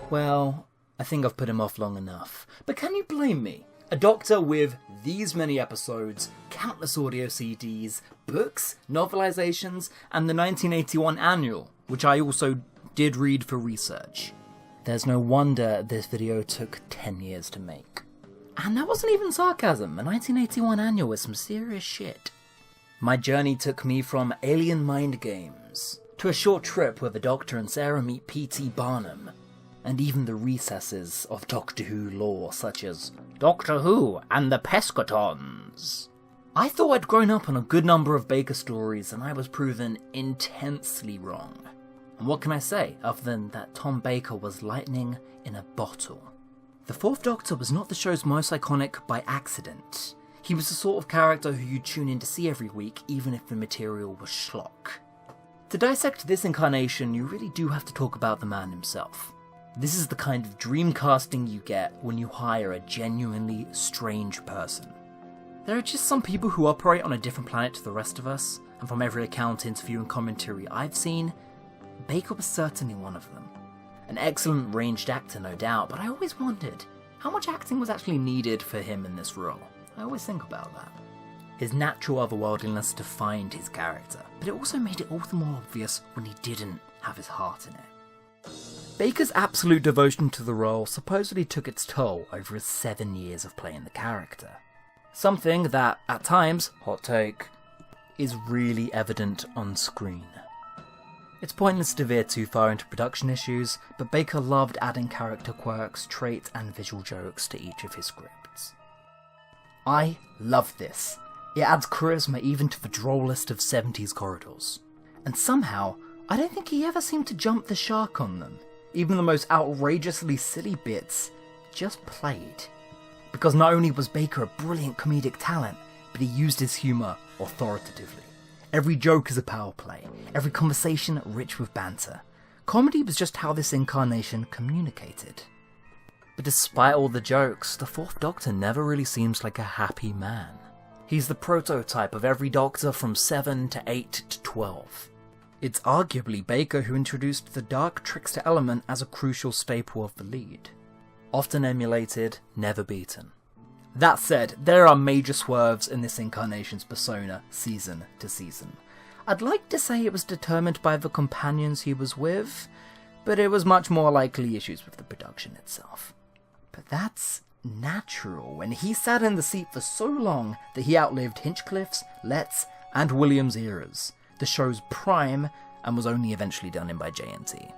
Well, I think I've put him off long enough. But can you blame me? A Doctor with these many episodes, countless audio CDs, books, novelizations, and the 1981 annual, which I also did read for research. There's no wonder this video took 10 years to make. And that wasn't even sarcasm, a 1981 annual was some serious shit. My journey took me from alien mind games, to a short trip where the Doctor and Sarah meet P.T. Barnum, and even the recesses of Doctor Who lore such as Doctor Who and the Pescatons. I thought I'd grown up on a good number of Baker stories and I was proven intensely wrong. And what can I say other than that Tom Baker was lightning in a bottle? The Fourth Doctor was not the show's most iconic by accident. He was the sort of character who you'd tune in to see every week even if the material was schlock. To dissect this incarnation, you really do have to talk about the man himself. This is the kind of dream casting you get when you hire a genuinely strange person. There are just some people who operate on a different planet to the rest of us, and from every account, interview and commentary I've seen, Baker was certainly one of them. An excellent ranged actor, no doubt, but I always wondered how much acting was actually needed for him in this role. I always think about that. His natural otherworldliness defined his character, but it also made it all the more obvious when he didn't have his heart in it. Baker's absolute devotion to the role supposedly took its toll over his 7 years of playing the character. Something that, at times, hot take, is really evident on screen. It's pointless to veer too far into production issues, but Baker loved adding character quirks, traits, and visual jokes to each of his scripts. I love this. It adds charisma even to the drollest of 70s corridors. And somehow, I don't think he ever seemed to jump the shark on them. Even the most outrageously silly bits just played. Because not only was Baker a brilliant comedic talent, but he used his humour authoritatively. Every joke is a power play, every conversation rich with banter. Comedy was just how this incarnation communicated. But despite all the jokes, the Fourth Doctor never really seems like a happy man. He's the prototype of every Doctor from 7 to 8 to 12. It's arguably Baker who introduced the dark trickster element as a crucial staple of the lead. Often emulated, never beaten. That said, there are major swerves in this incarnation's persona, season to season. I'd like to say it was determined by the companions he was with, but it was much more likely issues with the production itself. But that's natural when he sat in the seat for so long that he outlived Hinchcliffe's, Letts, and Williams' eras, the show's prime, and was only eventually done in by JNT.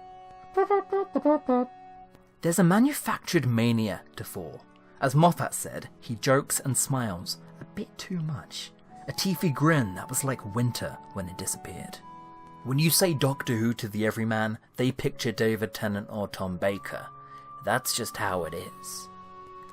There's a manufactured mania to Four. As Moffat said, he jokes and smiles a bit too much. A teethy grin that was like winter when it disappeared. When you say Doctor Who to the everyman, they picture David Tennant or Tom Baker. That's just how it is.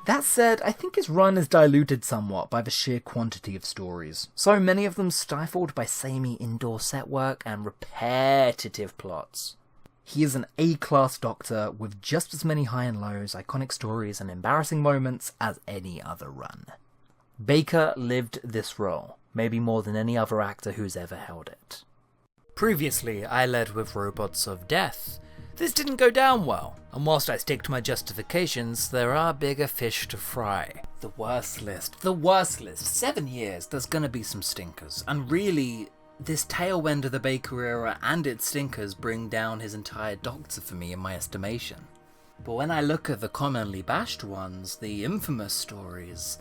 That said, I think his run is diluted somewhat by the sheer quantity of stories, so many of them stifled by samey indoor set work and repetitive plots. He is an A-class Doctor with just as many high and lows, iconic stories and embarrassing moments as any other run. Baker lived this role, maybe more than any other actor who's ever held it. Previously, I led with Robots of Death. This didn't go down well, and whilst I stick to my justifications, there are bigger fish to fry. The worst list. 7 years, there's gonna be some stinkers, and really, this tail end of the Baker era and its stinkers bring down his entire Doctor for me in my estimation. But when I look at the commonly bashed ones, the infamous stories,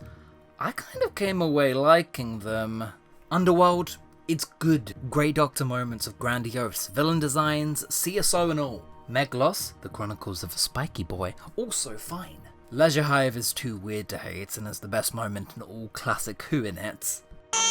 I kind of came away liking them. Underworld, it's good. Great Doctor moments of grandiose villain designs, CSO and all. Meglos, The Chronicles of a Spiky Boy, also fine. Leisure Hive is too weird to hate and has the best moment in all classic Who in it.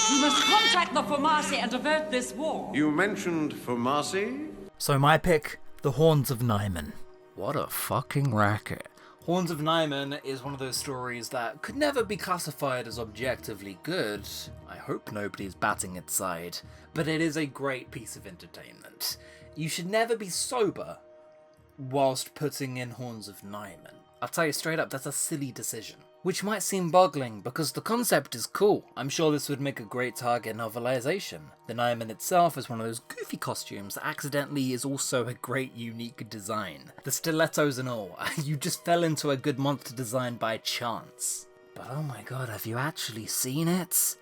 We must contact the Formasi and avert this war. You mentioned Formasi? So my pick, The Horns of Nayman. What a fucking racket. Horns of Nayman is one of those stories that could never be classified as objectively good. I hope nobody's batting its side, but it is a great piece of entertainment. You should never be sober whilst putting in Horns of Nayman. I'll tell you straight up, that's a silly decision. Which might seem boggling, because the concept is cool. I'm sure this would make a great target novelization. The Nayman itself is one of those goofy costumes that accidentally is also a great unique design. The stilettos and all, you just fell into a good monster design by chance. But oh my god, have you actually seen it?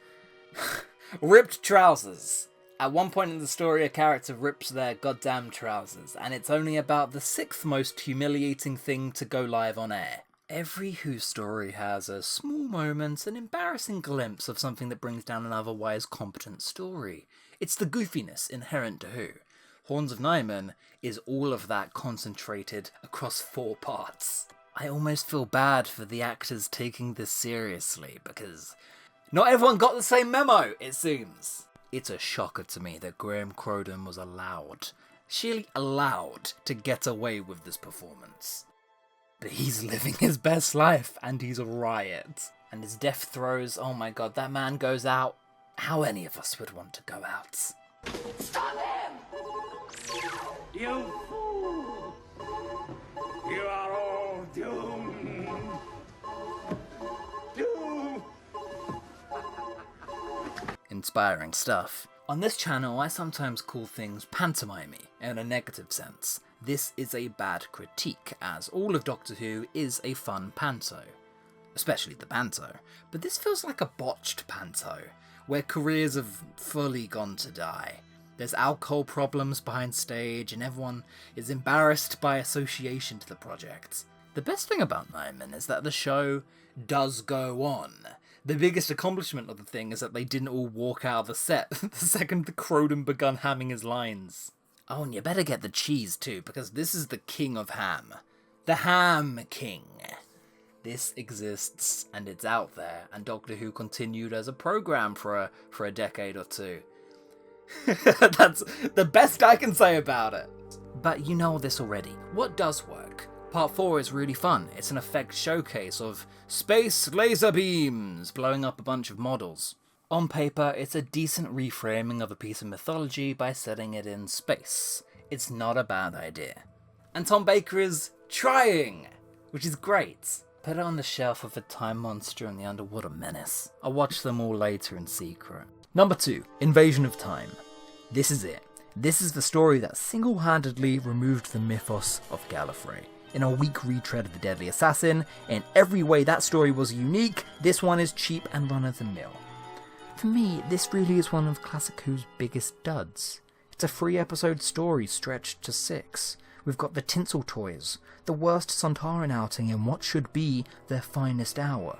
Ripped trousers. At one point in the story, a character rips their goddamn trousers, and it's only about the 6th most humiliating thing to go live on air. Every Who story has a small moment, an embarrassing glimpse of something that brings down an otherwise competent story. It's the goofiness inherent to Who. Horns of Nayman is all of that concentrated across 4 parts. I almost feel bad for the actors taking this seriously, because not everyone got the same memo, it seems. It's a shocker to me that Graham Croden was sheerly allowed to get away with this performance. But he's living his best life, and he's a riot. And his death throes, oh my god, that man goes out how any of us would want to go out. Stop him! You fool! You are all doomed! Doomed! Inspiring stuff. On this channel, I sometimes call things pantomime-y in a negative sense. This is a bad critique, as all of Doctor Who is a fun panto. Especially the panto. But this feels like a botched panto, where careers have fully gone to die. There's alcohol problems behind stage, and everyone is embarrassed by association to the project. The best thing about Nayman is that the show does go on. The biggest accomplishment of the thing is that they didn't all walk out of the set the second the Croden begun hamming his lines. Oh, and you better get the cheese too, because this is the king of ham. The Ham King. This exists, and it's out there, and Doctor Who continued as a programme for a decade or two. That's the best I can say about it. But you know this already. What does work? Part 4 is really fun. It's an effect showcase of space laser beams blowing up a bunch of models. On paper, it's a decent reframing of a piece of mythology by setting it in space. It's not a bad idea. And Tom Baker is trying, which is great. Put it on the shelf of the Time Monster and the Underwater Menace. I'll watch them all later in secret. Number 2, Invasion of Time. This is it. This is the story that single-handedly removed the mythos of Gallifrey. In a weak retread of The Deadly Assassin, in every way that story was unique, this one is cheap and run-of-the-mill. For me, this really is one of Classic Who's biggest duds. It's a 3-episode story stretched to 6. We've got the tinsel toys, the worst Sontaran outing in what should be their finest hour.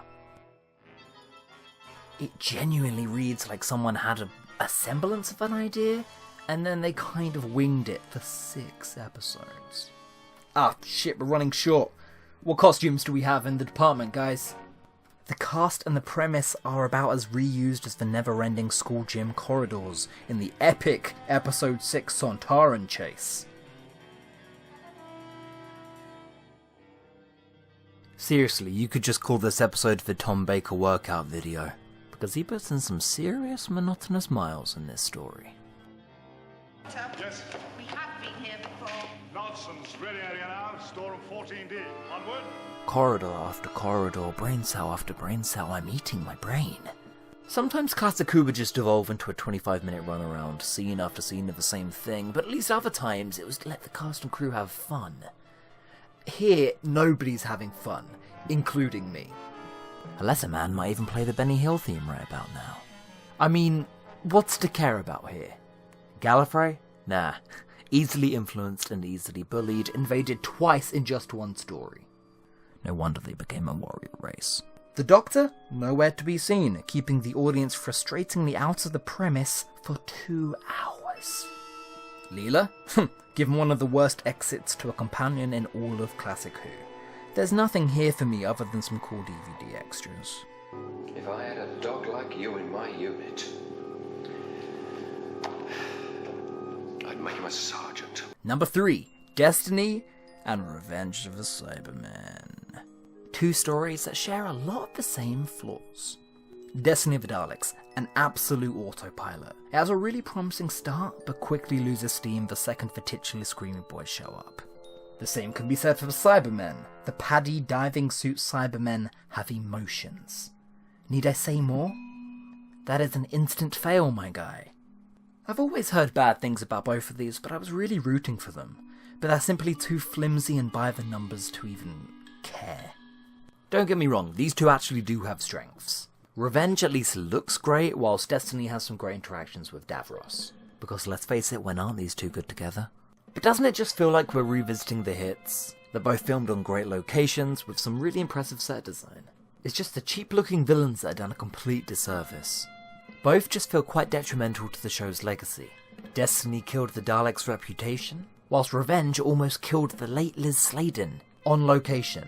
It genuinely reads like someone had a semblance of an idea, and then they kind of winged it for 6 episodes. Ah, shit, we're running short. What costumes do we have in the department, guys? The cast and the premise are about as reused as the never-ending school gym corridors in the epic Episode 6 Sontaran chase. Seriously, you could just call this episode the Tom Baker workout video, because he puts in some serious monotonous miles in this story. Yes. We have been here before. Nonsense. Ready area now. Storeroom 14D. Onward. Corridor after corridor, brain cell after brain cell, I'm eating my brain. Sometimes Classic Who would just devolve into a 25-minute run around, scene after scene of the same thing, but at least other times it was to let the cast and crew have fun. Here, nobody's having fun, including me. A lesser man might even play the Benny Hill theme right about now. I mean, what's to care about here? Gallifrey? Nah. Easily influenced and easily bullied, invaded twice in just one story. No wonder they became a warrior race. The Doctor? Nowhere to be seen, keeping the audience frustratingly out of the premise for 2 hours. Leela? Given one of the worst exits to a companion in all of Classic Who. There's nothing here for me other than some cool DVD extras. If I had a dog like you in my unit, I'd make him a sergeant. Number 3, Destiny and Revenge of the Cybermen. 2 stories that share a lot of the same flaws. Destiny of the Daleks, an absolute autopilot. It has a really promising start, but quickly loses steam the second the titular Screaming Boys show up. The same can be said for the Cybermen. The paddy diving suit Cybermen have emotions. Need I say more? That is an instant fail, my guy. I've always heard bad things about both of these, but I was really rooting for them. But they're simply too flimsy and by the numbers to even care. Don't get me wrong, these two actually do have strengths. Revenge at least looks great, whilst Destiny has some great interactions with Davros. Because let's face it, when aren't these two good together? But doesn't it just feel like we're revisiting the hits? They're both filmed on great locations with some really impressive set design. It's just the cheap looking villains that are done a complete disservice. Both just feel quite detrimental to the show's legacy. Destiny killed the Daleks' reputation, whilst Revenge almost killed the late Liz Sladen on location.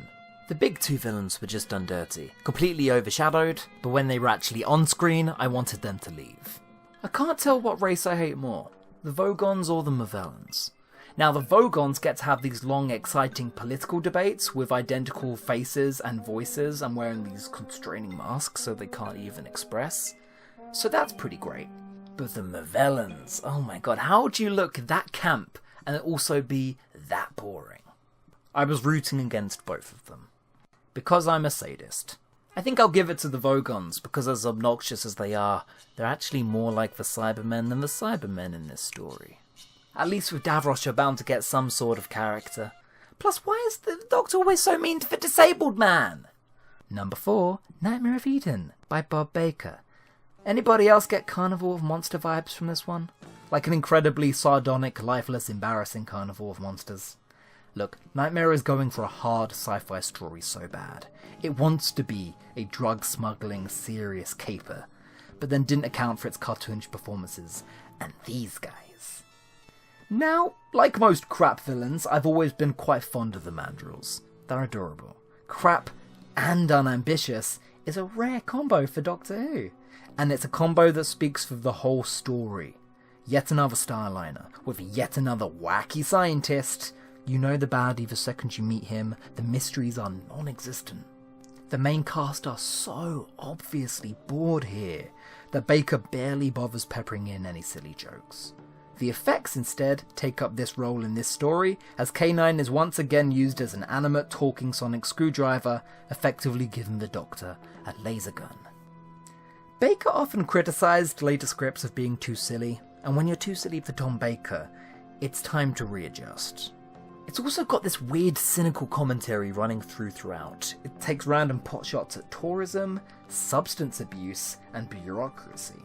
The big two villains were just done dirty, completely overshadowed, but when they were actually on screen, I wanted them to leave. I can't tell what race I hate more, the Vogons or the Movellans. Now the Vogons get to have these long, exciting political debates with identical faces and voices and wearing these constraining masks so they can't even express. So that's pretty great. But the Movellans, oh my god, how do you look that camp and also be that boring? I was rooting against both of them. Because I'm a sadist. I think I'll give it to the Vogons, because as obnoxious as they are, they're actually more like the Cybermen than the Cybermen in this story. At least with Davros you're bound to get some sort of character. Plus, why is the Doctor always so mean to the disabled man? Number 4, Nightmare of Eden, by Bob Baker. Anybody else get Carnival of Monster vibes from this one? Like an incredibly sardonic, lifeless, embarrassing Carnival of Monsters. Look, Nightmare is going for a hard sci-fi story so bad. It wants to be a drug-smuggling, serious caper, but then didn't account for its cartoonish performances, and these guys. Now, like most crap villains, I've always been quite fond of the Mandrills. They're adorable. Crap and unambitious is a rare combo for Doctor Who, and it's a combo that speaks for the whole story. Yet another Starliner, with yet another wacky scientist. You know the baddie the second you meet him, the mysteries are non-existent. The main cast are so obviously bored here that Baker barely bothers peppering in any silly jokes. The effects instead take up this role in this story, as K9 is once again used as an animate talking sonic screwdriver, effectively giving the Doctor a laser gun. Baker often criticised later scripts of being too silly, and when you're too silly for Tom Baker, it's time to readjust. It's also got this weird cynical commentary running throughout. It takes random potshots at tourism, substance abuse, and bureaucracy.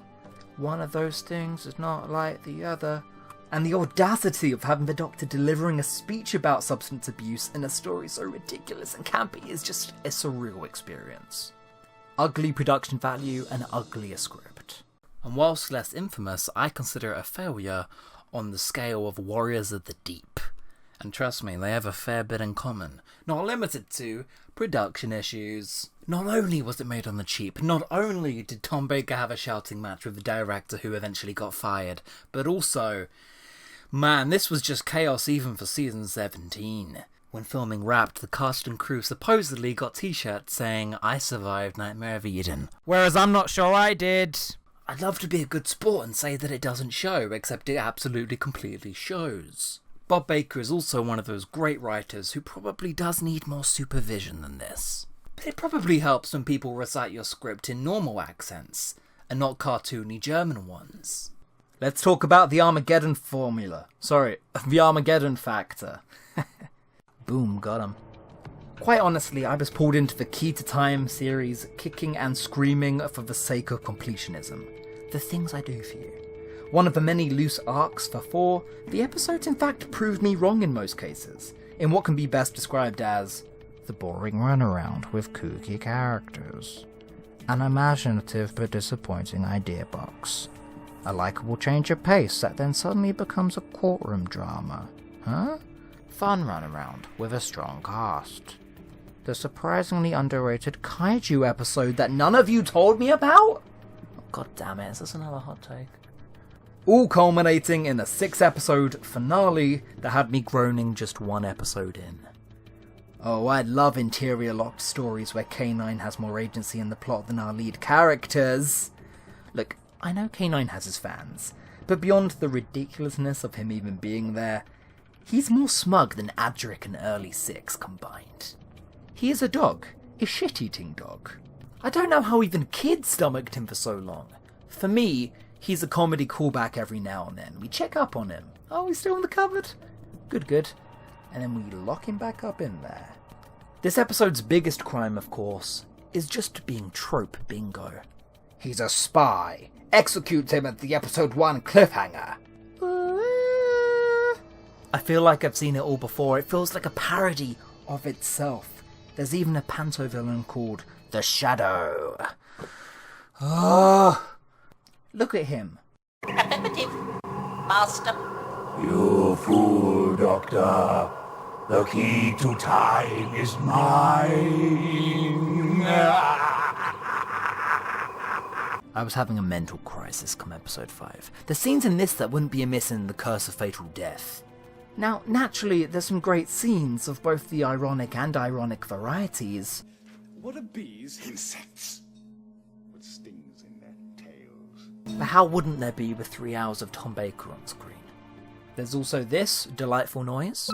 One of those things is not like the other. And the audacity of having the Doctor delivering a speech about substance abuse in a story so ridiculous and campy is just a surreal experience. Ugly production value and uglier script. And whilst less infamous, I consider it a failure on the scale of Warriors of the Deep. And trust me, they have a fair bit in common. Not limited to production issues. Not only was it made on the cheap, not only did Tom Baker have a shouting match with the director who eventually got fired, but also, man, this was just chaos even for season 17. When filming Wrapped, the cast and crew supposedly got t-shirts saying, "I survived Nightmare of Eden." Whereas I'm not sure I did. I'd love to be a good sport and say that it doesn't show, except it absolutely completely shows. Bob Baker is also one of those great writers who probably does need more supervision than this. But it probably helps when people recite your script in normal accents, and not cartoony German ones. Let's talk about the Armageddon formula. Sorry, the Armageddon factor. Boom, got him. Quite honestly, I was pulled into the Key to Time series, kicking and screaming for the sake of completionism. The things I do for you. One of the many loose arcs for 4, the episodes in fact proved me wrong in most cases, in what can be best described as the boring runaround with kooky characters, an imaginative but disappointing idea box, a likeable change of pace that then suddenly becomes a courtroom drama, fun runaround with a strong cast, the surprisingly underrated kaiju episode that none of you told me about? Oh, god damn it, is this another hot take? All culminating in a 6-episode finale that had me groaning just 1 episode in. Oh, I love interior locked stories where K9 has more agency in the plot than our lead characters. Look, I know K9 has his fans, but beyond the ridiculousness of him even being there, He's more smug than Adric and Early Six combined. He is a dog, a shit-eating dog. I don't know how even kids stomached him for so long. For me, he's a comedy callback every now and then. We check up on him. Oh, he's still in the cupboard? Good. And then we lock him back up in there. This episode's biggest crime, of course, is just being trope bingo. He's a spy. Execute him at the episode 1 cliffhanger. I feel like I've seen it all before. It feels like a parody of itself. There's even a panto villain called The Shadow. Look at him. Affirmative, Master. You fool, Doctor. The key to time is mine. I was having a mental crisis come episode 5. There's scenes in this that wouldn't be amiss in The Curse of Fatal Death. Now, naturally, there's some great scenes of both the ironic and ironic varieties. What are bees? Insects. With stings in their tails. But how wouldn't there be with 3 hours of Tom Baker on screen? There's also this delightful noise.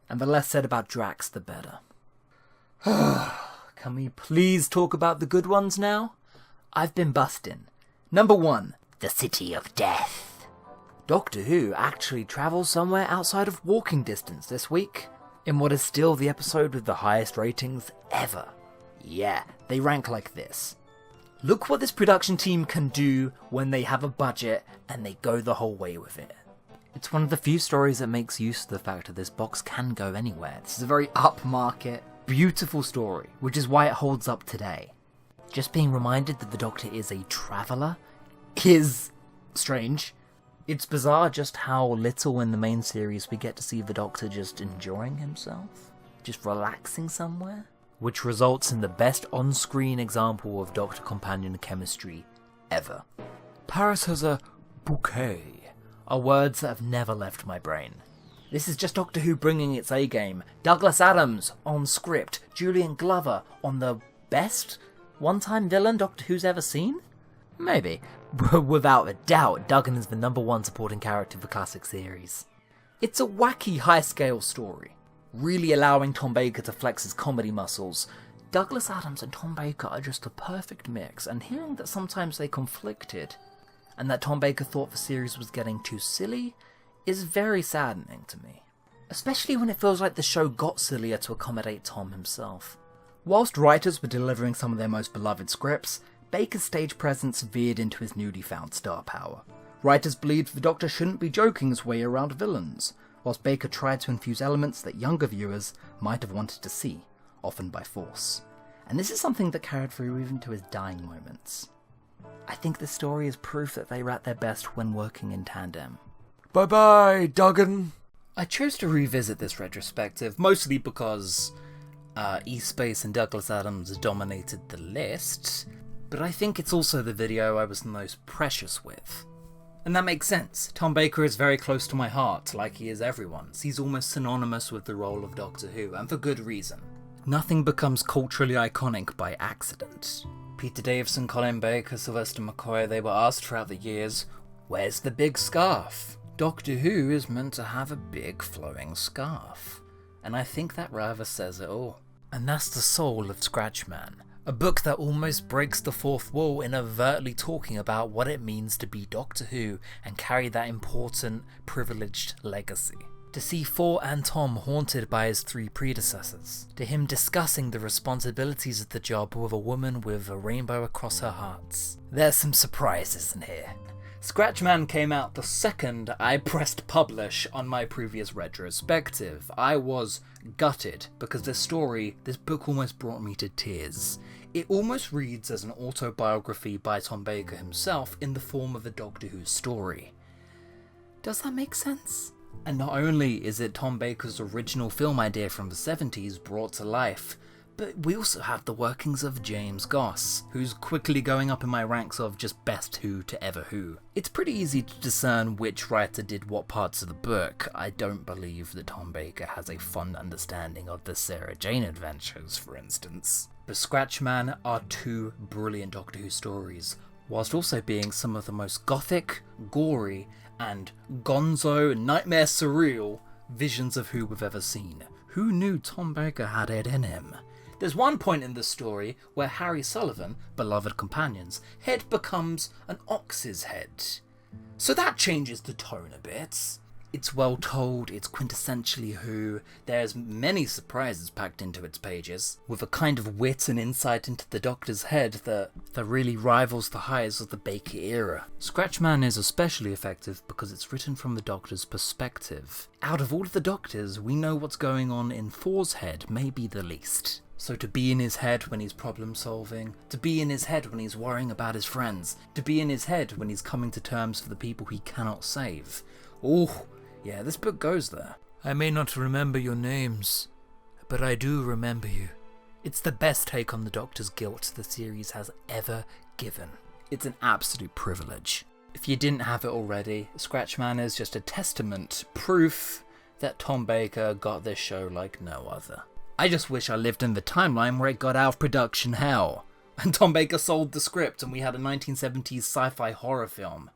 And the less said about Drax, the better. Can we please talk about the good ones now? I've been busting. Number 1, the City of Death. Doctor Who actually travels somewhere outside of walking distance this week, in what is still the episode with the highest ratings ever. Yeah, they rank like this. Look what this production team can do when they have a budget and they go the whole way with it. It's one of the few stories that makes use of the fact that this box can go anywhere. This is a very upmarket, beautiful story, which is why it holds up today. Just being reminded that the Doctor is a traveller is strange. It's bizarre just how little in the main series we get to see the Doctor just enjoying himself, just relaxing somewhere, which results in the best on-screen example of Doctor-companion chemistry ever. Paris has a bouquet, are words that have never left my brain. This is just Doctor Who bringing its A-game. Douglas Adams on script, Julian Glover on the best one-time villain Doctor Who's ever seen? Maybe. Without a doubt, Duggan is the number 1 supporting character of the classic series. It's a wacky high-scale story, really allowing Tom Baker to flex his comedy muscles. Douglas Adams and Tom Baker are just a perfect mix, and hearing that sometimes they conflicted, and that Tom Baker thought the series was getting too silly, is very saddening to me. Especially when it feels like the show got sillier to accommodate Tom himself. Whilst writers were delivering some of their most beloved scripts, Baker's stage presence veered into his newly found star power. Writers believed the Doctor shouldn't be joking his way around villains, whilst Baker tried to infuse elements that younger viewers might have wanted to see, often by force. And this is something that carried through even to his dying moments. I think this story is proof that they were at their best when working in tandem. Bye-bye, Duggan. I chose to revisit this retrospective, mostly because E-Space and Douglas Adams dominated the list, but I think it's also the video I was the most precious with. And that makes sense. Tom Baker is very close to my heart, like he is everyone's. He's almost synonymous with the role of Doctor Who, and for good reason. Nothing becomes culturally iconic by accident. Peter Davison, Colin Baker, Sylvester McCoy, they were asked throughout the years, where's the big scarf? Doctor Who is meant to have a big flowing scarf. And I think that rather says it all. And that's the soul of Scratchman. A book that almost breaks the fourth wall in overtly talking about what it means to be Doctor Who and carry that important, privileged legacy. To see Thor and Tom haunted by his 3 predecessors. To him discussing the responsibilities of the job with a woman with a rainbow across her hearts. There's some surprises in here. Scratchman came out the second I pressed publish on my previous retrospective. I was gutted because this book almost brought me to tears. It almost reads as an autobiography by Tom Baker himself in the form of a Doctor Who story. Does that make sense? And not only is it Tom Baker's original film idea from the 70s brought to life, But we also have the workings of James Goss, who's quickly going up in my ranks of just best Who to ever Who. It's pretty easy to discern which writer did what parts of the book. I don't believe that Tom Baker has a fond understanding of the Sarah Jane adventures, for instance. But Scratchman are two brilliant Doctor Who stories, whilst also being some of the most gothic, gory, and gonzo, nightmare surreal visions of Who we've ever seen. Who knew Tom Baker had it in him? There's one point in the story where Harry Sullivan, beloved companion's head becomes an ox's head. So that changes the tone a bit. It's well told, it's quintessentially Who, there's many surprises packed into its pages, with a kind of wit and insight into the Doctor's head that really rivals the highs of the Baker era. Scratchman is especially effective because it's written from the Doctor's perspective. Out of all of the Doctors, we know what's going on in Thor's head maybe the least. So to be in his head when he's problem solving, to be in his head when he's worrying about his friends, to be in his head when he's coming to terms for the people he cannot save. Oh, yeah, this book goes there. I may not remember your names, but I do remember you. It's the best take on the Doctor's guilt the series has ever given. It's an absolute privilege. If you didn't have it already, Scratchman is just a testament, proof that Tom Baker got this show like no other. I just wish I lived in the timeline where it got out of production hell, and Tom Baker sold the script and we had a 1970s sci-fi horror film.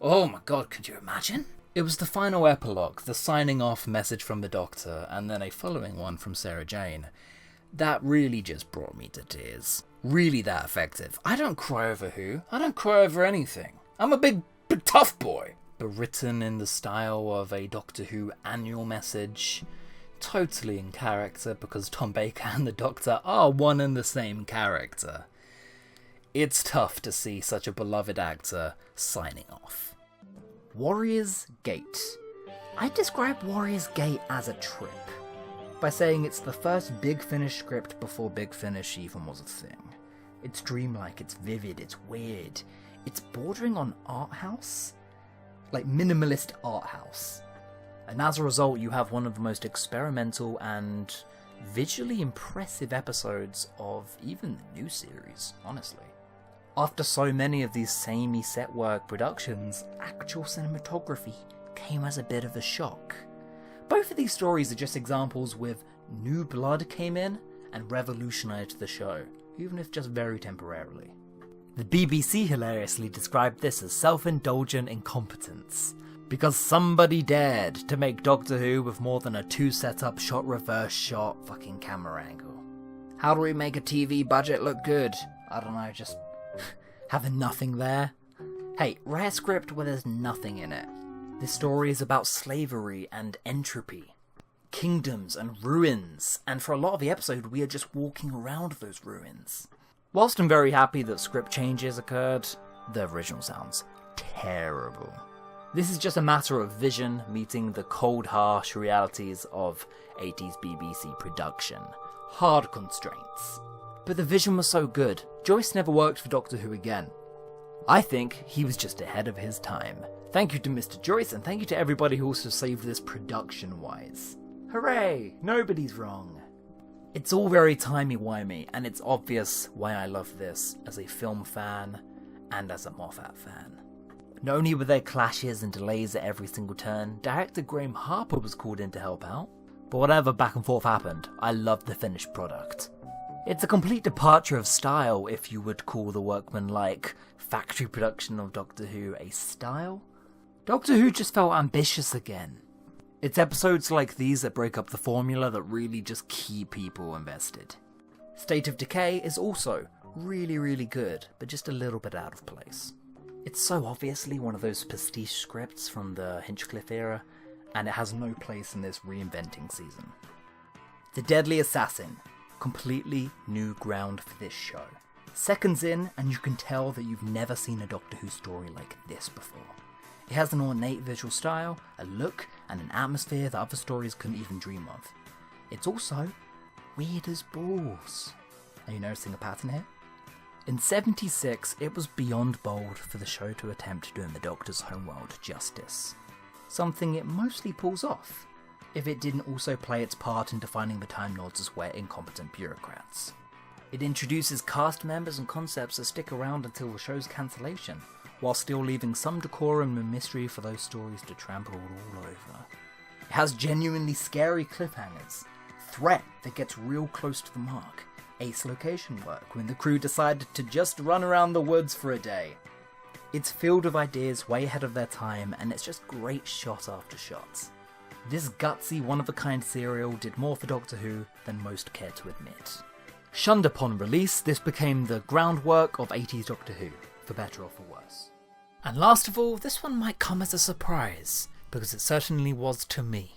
Oh my god, could you imagine? It was the final epilogue, the signing off message from the Doctor, and then a following one from Sarah Jane. That really just brought me to tears. Really that effective. I don't cry over Who. I don't cry over anything. I'm a big tough boy. But written in the style of a Doctor Who annual message, totally in character because Tom Baker and the Doctor are one and the same character. It's tough to see such a beloved actor signing off. Warrior's Gate. I describe Warrior's Gate as a trip by saying it's the first Big Finish script before Big Finish even was a thing. It's dreamlike, it's vivid, it's weird, it's bordering on art house, like minimalist art house. And as a result, you have one of the most experimental and visually impressive episodes of even the new series, honestly. After so many of these samey set work productions, actual cinematography came as a bit of a shock. Both of these stories are just examples with new blood came in and revolutionized the show, even if just very temporarily. The BBC hilariously described this as self-indulgent incompetence, because somebody dared to make Doctor Who with more than a 2 setup shot reverse shot fucking camera angle. How do we make a TV budget look good? I don't know, just having nothing there? Hey, rare script where there's nothing in it. This story is about slavery and entropy, kingdoms and ruins, and for a lot of the episode we are just walking around those ruins. Whilst I'm very happy that script changes occurred, the original sounds terrible. This is just a matter of vision meeting the cold, harsh realities of 80s BBC production. Hard constraints. But the vision was so good, Joyce never worked for Doctor Who again. I think he was just ahead of his time. Thank you to Mr. Joyce, and thank you to everybody who also saved this production-wise. Hooray! Nobody's wrong. It's all very timey-wimey, and it's obvious why I love this as a film fan and as a Moffat fan. Not only were there clashes and delays at every single turn, director Graham Harper was called in to help out, but whatever back and forth happened, I loved the finished product. It's a complete departure of style if you would call the workman-like factory production of Doctor Who a style. Doctor Who just felt ambitious again. It's episodes like these that break up the formula that really just keep people invested. State of Decay is also really, really good, but just a little bit out of place. It's so obviously one of those pastiche scripts from the Hinchcliffe era, and it has no place in this reinventing season. The Deadly Assassin. Completely new ground for this show. Seconds in, and you can tell that you've never seen a Doctor Who story like this before. It has an ornate visual style, a look, and an atmosphere that other stories couldn't even dream of. It's also weird as balls. Are you noticing a pattern here? In '76, it was beyond bold for the show to attempt doing the Doctor's homeworld justice. Something it mostly pulls off. if it didn't also play its part in defining the Time Lords as wet, incompetent bureaucrats. It introduces cast members and concepts that stick around until the show's cancellation, while still leaving some decorum and mystery for those stories to trample all over. It has genuinely scary cliffhangers, threat that gets real close to the mark, ace location work when the crew decided to just run around the woods for a day. It's filled with ideas way ahead of their time, and it's just great shot after shot. This gutsy, one-of-a-kind serial did more for Doctor Who than most care to admit. Shunned upon release, this became the groundwork of 80s Doctor Who, for better or for worse. And last of all, this one might come as a surprise, because it certainly was to me.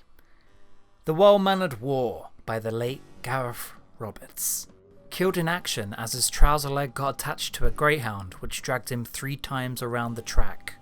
The Wellmannered War by the late Gareth Roberts. Killed in action as his trouser leg got attached to a greyhound which dragged him 3 times around the track.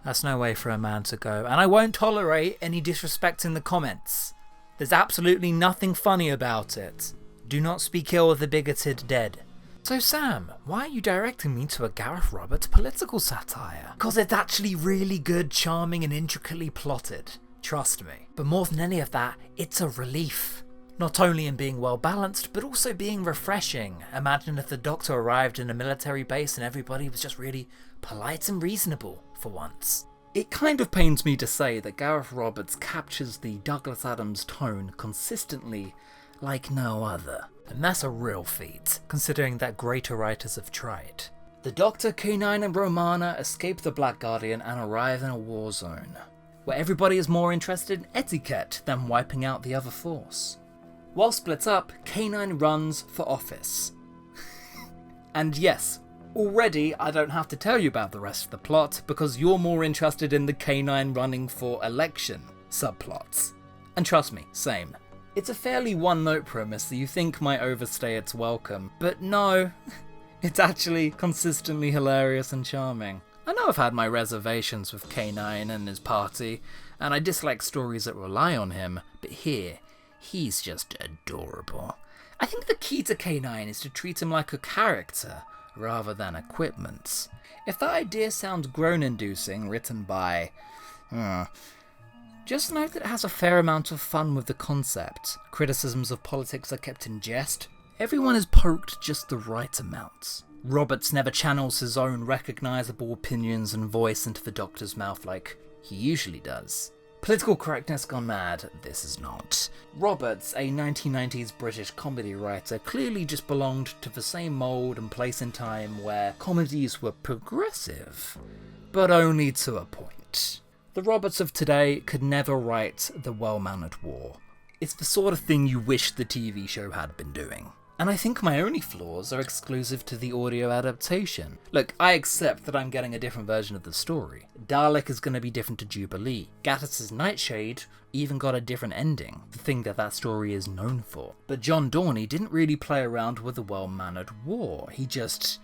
That's no way for a man to go, and I won't tolerate any disrespect in the comments. There's absolutely nothing funny about it. Do not speak ill of the bigoted dead. So Sam, why are you directing me to a Gareth Roberts political satire? 'Cause it's actually really good, charming and intricately plotted. Trust me. But more than any of that, it's a relief. Not only in being well balanced, but also being refreshing. Imagine if the Doctor arrived in a military base and everybody was just really polite and reasonable for once. It kind of pains me to say that Gareth Roberts captures the Douglas Adams tone consistently like no other. And that's a real feat, considering that greater writers have tried. The Doctor, K9 and Romana escape the Black Guardian and arrive in a war zone, where everybody is more interested in etiquette than wiping out the other force. While split up, K9 runs for office. And yes, already I don't have to tell you about the rest of the plot, because you're more interested in the K9 running for election subplots. And trust me, same. It's a fairly one-note premise that you think might overstay its welcome, but no, it's actually consistently hilarious and charming. I know I've had my reservations with K9 and his party, and I dislike stories that rely on him, but here, he's just adorable. I think the key to K9 is to treat him like a character, rather than equipment. If that idea sounds groan-inducing, written by... just note that it has a fair amount of fun with the concept. Criticisms of politics are kept in jest. Everyone is poked just the right amount. Roberts never channels his own recognisable opinions and voice into the Doctor's mouth like he usually does. Political correctness gone mad, this is not. Roberts, a 1990s British comedy writer, clearly just belonged to the same mould and place in time where comedies were progressive, but only to a point. The Roberts of today could never write The Wellmannered War. It's the sort of thing you wish the TV show had been doing. And I think my only flaws are exclusive to the audio adaptation. Look, I accept that I'm getting a different version of the story. Dalek is going to be different to Jubilee. Gattis's Nightshade even got a different ending, the thing that story is known for. But John Dorney didn't really play around with The Wellmannered War, he just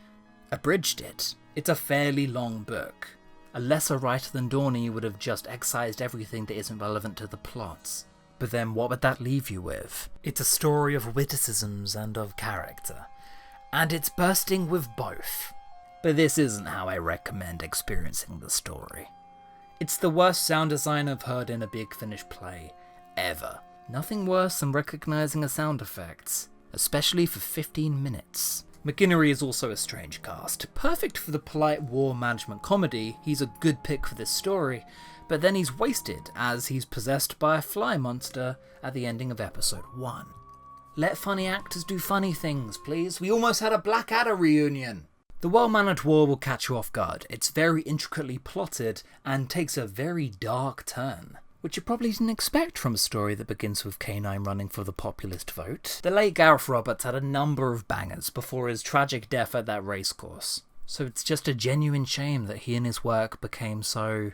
abridged it. It's a fairly long book. A lesser writer than Dorney would have just excised everything that isn't relevant to the plots. But then what would that leave you with? It's a story of witticisms and of character. And it's bursting with both. But this isn't how I recommend experiencing the story. It's the worst sound design I've heard in a Big Finish play, ever. Nothing worse than recognising a sound effect, especially for 15 minutes. McInnery is also a strange cast. Perfect for the polite war management comedy, he's a good pick for this story, but then he's wasted as he's possessed by a fly monster at the ending of episode 1. Let funny actors do funny things, please. We almost had a Blackadder reunion. The Wellmannered War will catch you off guard. It's very intricately plotted and takes a very dark turn, which you probably didn't expect from a story that begins with K9 running for the populist vote. The late Gareth Roberts had a number of bangers before his tragic death at that racecourse, so it's just a genuine shame that he and his work became so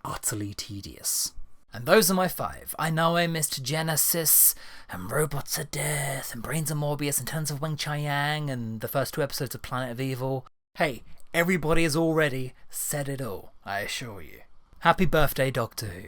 utterly tedious. And those are my 5. I know I missed Genesis, and Robots of Death, and Brains of Morbius, and Tons of Wing Chiang, and the first 2 episodes of Planet of Evil. Hey, everybody has already said it all, I assure you. Happy birthday, Doctor Who.